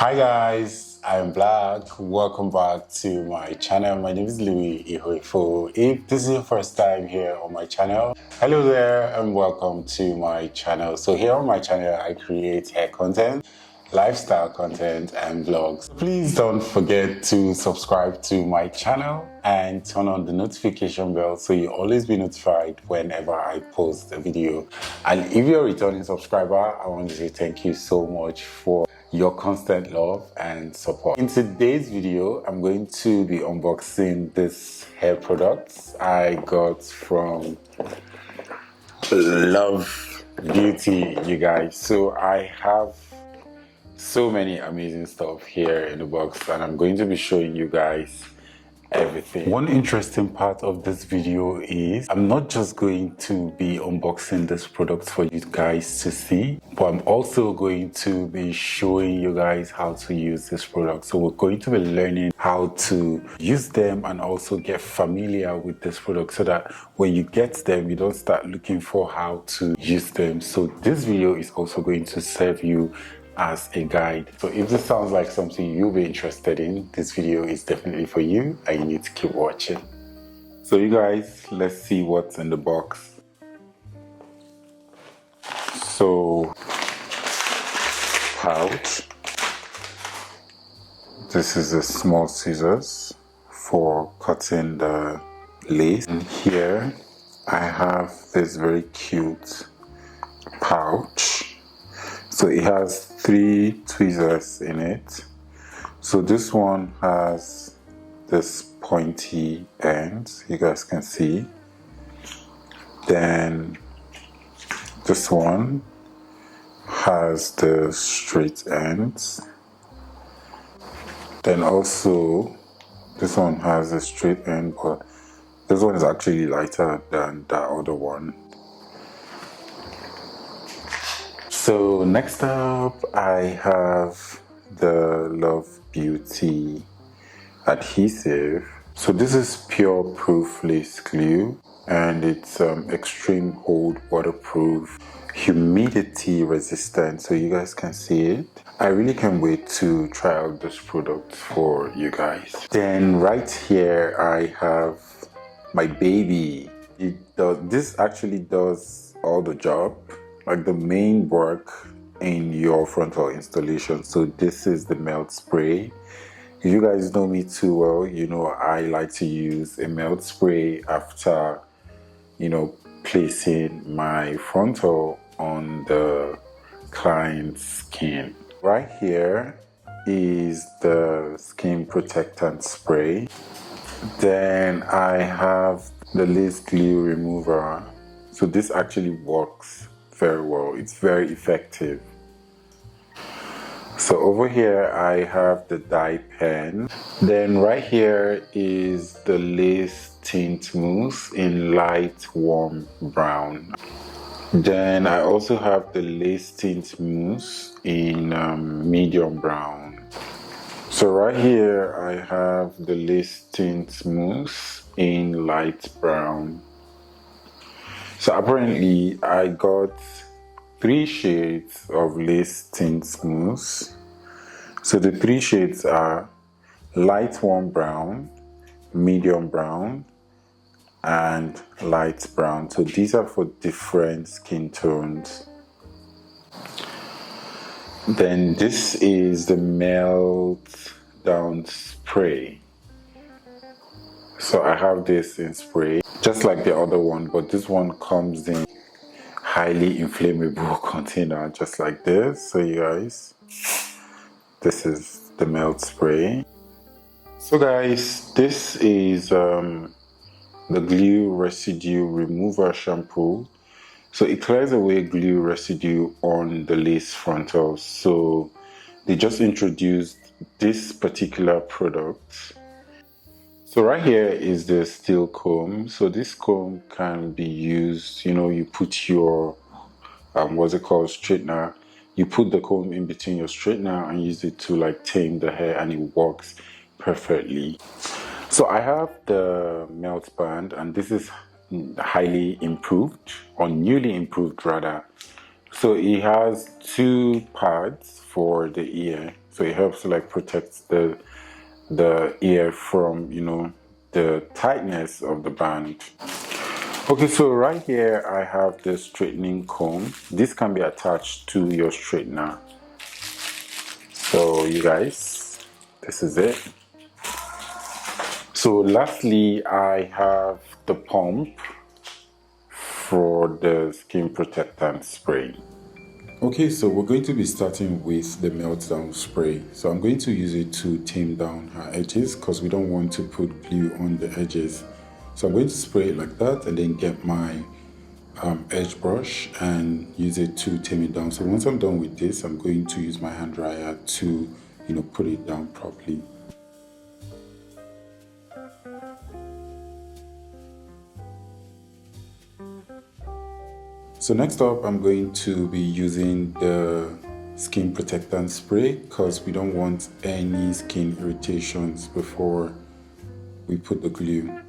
Hi guys, I'm Black. Welcome back to my channel. My name is Louis Ihoifo. If this is your first time here on my channel, hello there and welcome to my channel. So here on my channel, I create hair content, lifestyle content and vlogs. Please don't forget to subscribe to my channel and turn on the notification bell so you always be notified whenever I post a video. And if you're a returning subscriber, I want to say thank you so much for your constant love and support. In today's video, I'm going to be unboxing this hair products I got from Love Beauty, you guys. So I have so many amazing stuff here in the box and I'm going to be showing you guys everything. One interesting part of this video is I'm not just going to be unboxing this product for you guys to see, but I'm also going to be showing you guys how to use this product. So we're going to be learning how to use them and also get familiar with this product so that when you get them, you don't start looking for how to use them. So this video is also going to serve you as a guide. So if this sounds like something you'll be interested in, this video is definitely for you and you need to keep watching. So you guys, let's see what's in the box. So, pouch. This is a small scissors for cutting the lace. And here I have this very cute pouch. So it has 3 tweezers in it. So this one has this pointy end, you guys can see. Then this one has the straight ends. Then also this one has a straight end, but this one is actually lighter than that other one. So next up, I have the Love Beauty adhesive. So this is pure proof lace glue and it's extreme hold, waterproof, humidity resistant, so you guys can see it. I really can't wait to try out this product for you guys. Then right here I have my baby. This actually does all the job, like the main work in your frontal installation. So this is the melt spray. If you guys know me too well, you know I like to use a melt spray after, placing my frontal on the client's skin. Right here is the skin protectant spray. Then I have the lace glue remover. So this actually works very well. It's very effective. So over here I have the dye pen. Then right here is the lace tint mousse in light warm brown. Then I also have the lace tint mousse in medium brown. So right here I have the lace tint mousse in light brown. So apparently I got 3 shades of lace tint mousse. So the 3 shades are light warm brown, medium brown, and light brown. So these are for different skin tones. Then this is the Meltdown Spray. So I have this in spray, just like the other one, but this one comes in highly inflammable container, just like this. So you guys, this is the melt spray. So guys, this is the glue residue remover shampoo. So it clears away glue residue on the lace frontals. So they just introduced this particular product. So right here is the steel comb. So this comb can be used, you put your, what's it called, straightener. You put the comb in between your straightener and use it to like tame the hair and it works perfectly. So I have the melt band and this is highly improved, or newly improved rather. So it has 2 pads for the ear. so it helps to like protect the ear from, you know, the tightness of the band. Okay, so right here I have the straightening comb. This can be attached to your straightener. So you guys, this is it. So lastly, I have the pump for the skin protectant spray. Okay, so we're going to be starting with the Meltdown Spray. So I'm going to use it to tame down her edges because we don't want to put glue on the edges. So I'm going to spray it like that and then get my edge brush and use it to tame it down. So once I'm done with this, I'm going to use my hand dryer to, you know, put it down properly. So next up, I'm going to be using the skin protectant spray because we don't want any skin irritations before we put the glue.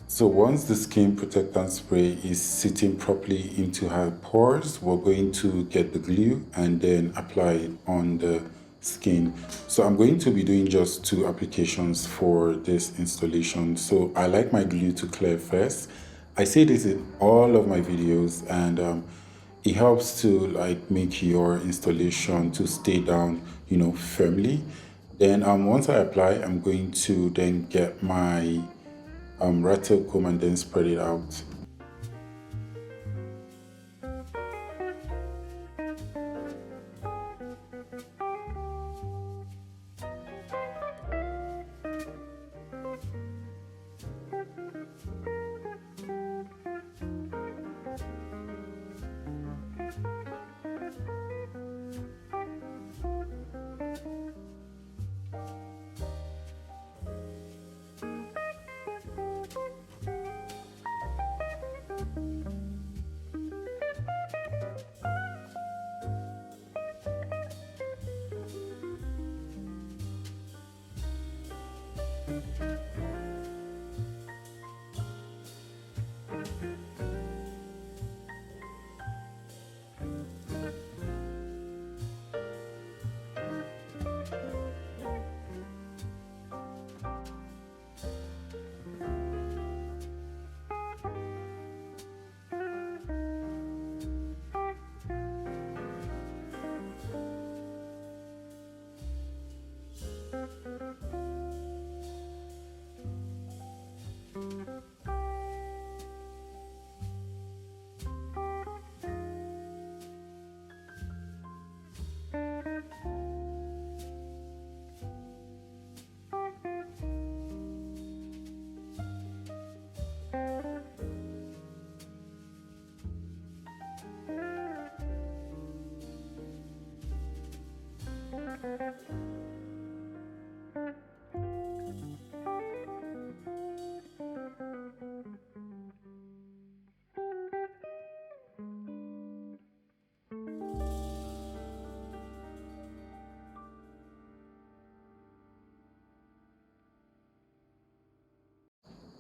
So once the skin protectant spray is sitting properly into her pores, we're going to get the glue and then apply it on the skin. So I'm going to be doing just 2 applications for this installation. So I like my glue to clear first. I say this in all of my videos, and it helps to like make your installation to stay down, you know, firmly. Then once I apply, I'm going to then get my rattle comb and then spread it out.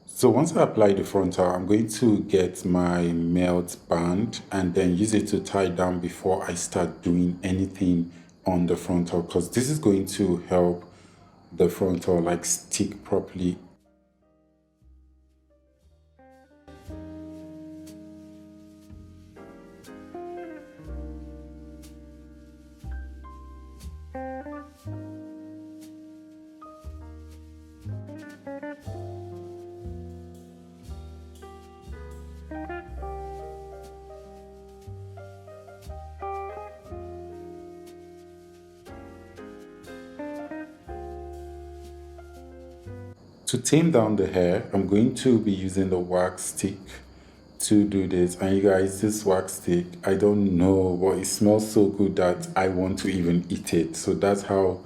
So once I apply the frontal, I'm going to get my melt band and then use it to tie down before I start doing anything on the frontal, because this is going to help the frontal like stick properly. To tame down the hair, I'm going to be using the wax stick to do this. And you guys, this wax stick, I don't know, but it smells so good that I want to even eat it. So that's how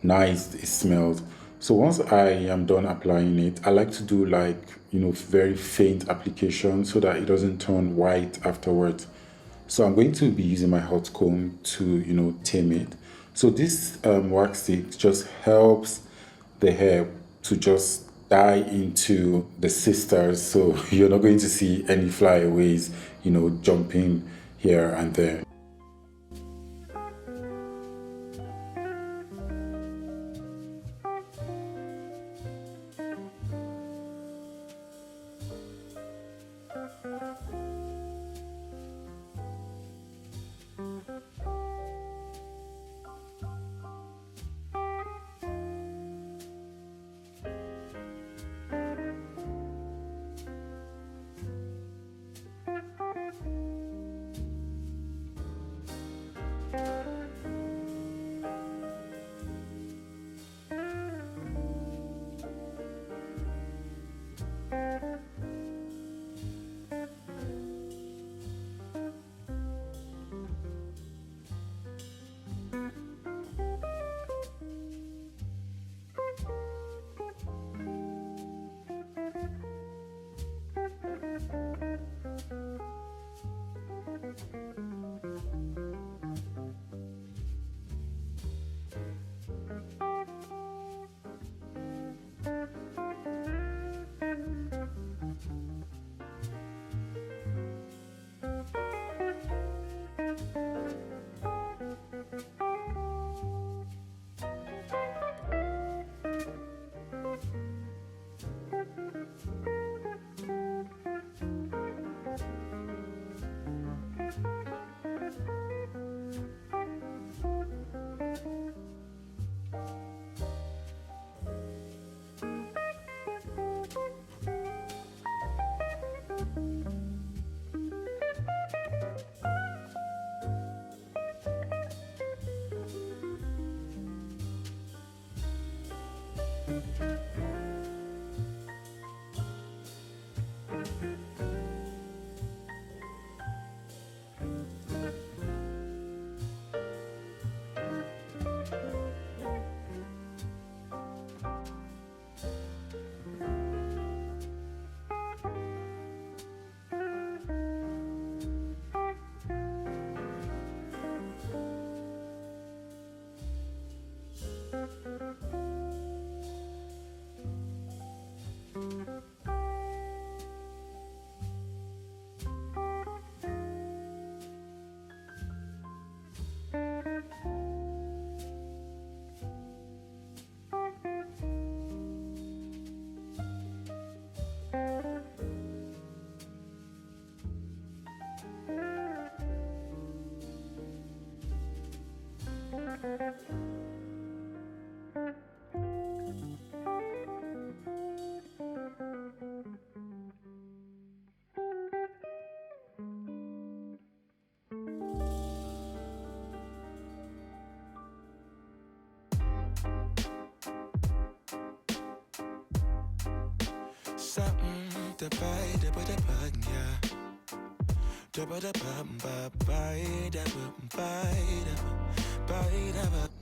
nice it smells. So once I am done applying it, I like to do like, you know, very faint application so that it doesn't turn white afterwards. So I'm going to be using my hot comb to, you know, tame it. So this wax stick just helps the hair to just dye into the sisters, so you're not going to see any flyaways, you know, jumping here and there.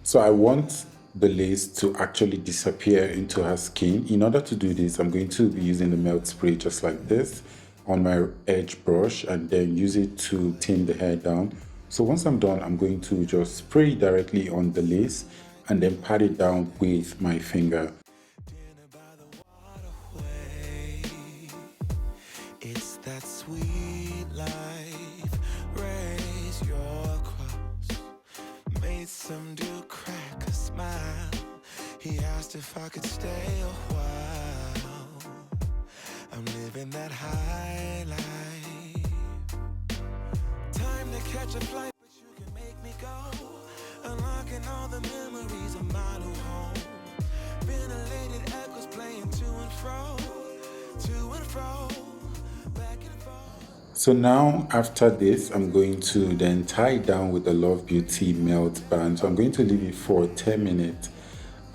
So I want the lace to actually disappear into her skin. In order to do this, I'm going to be using the melt spray just like this on my edge brush and then use it to tame the hair down. So once I'm done, I'm going to just spray directly on the lace and then pat it down with my finger. It's that sweet life. Raise your cross. Made some dude crack a smile. He asked if I could stay a while. I'm living that high life. Time to catch a flight, but you can make me go. Unlocking all the memories of my new home. Ventilated echoes playing to and fro. To and fro. So now after this, I'm going to then tie it down with the Love Beauty melt band. So I'm going to leave it for 10 minutes.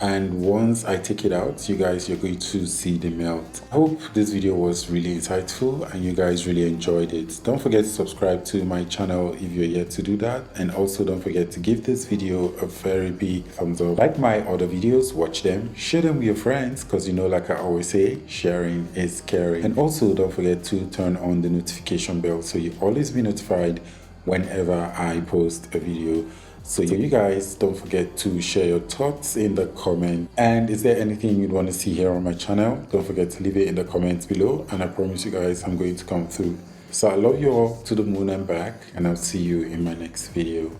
And once I take it out, you guys, you're going to see the melt. I hope this video was really insightful and you guys really enjoyed it. Don't forget to subscribe to my channel if you're yet to do that. And also don't forget to give this video a very big thumbs up. Like my other videos, watch them, share them with your friends, because you know, like I always say, sharing is caring. And also don't forget to turn on the notification bell so you always be notified whenever I post a video. So you guys don't forget to share your thoughts in the comment. And is there anything you'd want to see here on my channel? Don't forget to leave it in the comments below, and I promise you guys I'm going to come through. So I love you all to the moon and back, and I'll see you in my next video.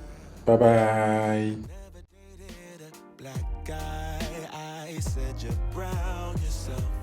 Bye bye. Black guy, I said you're brown yourself.